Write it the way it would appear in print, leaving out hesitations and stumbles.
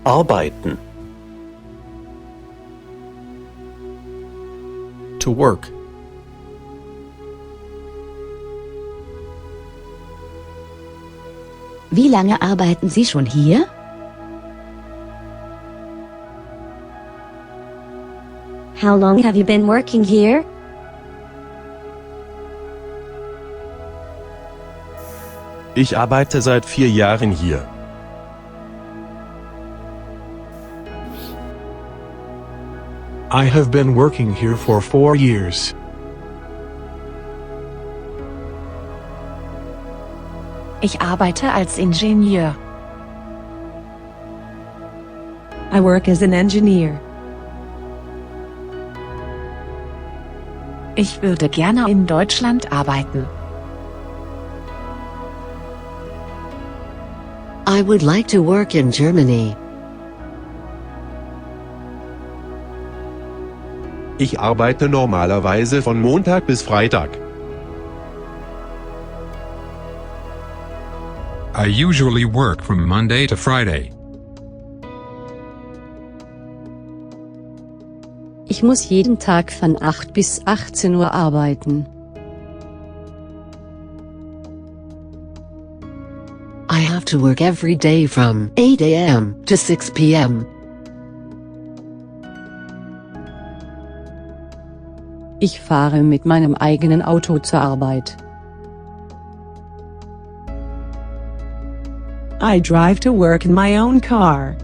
Arbeiten. To work. Wie lange arbeiten Sie schon hier? How long have you been working here? Ich arbeite seit 4 Jahren hier. I have been working here for 4 years. Ich arbeite als Ingenieur. I work as an engineer. Ich würde gerne in Deutschland arbeiten. I would like to work in Germany. Ich arbeite normalerweise von Montag bis Freitag. I usually work from Monday to Friday. Ich muss jeden Tag von 8 bis 18 Uhr arbeiten. I have to work every day from 8 a.m. to 6 p.m. Ich fahre mit meinem eigenen Auto zur Arbeit. I drive to work in my own car.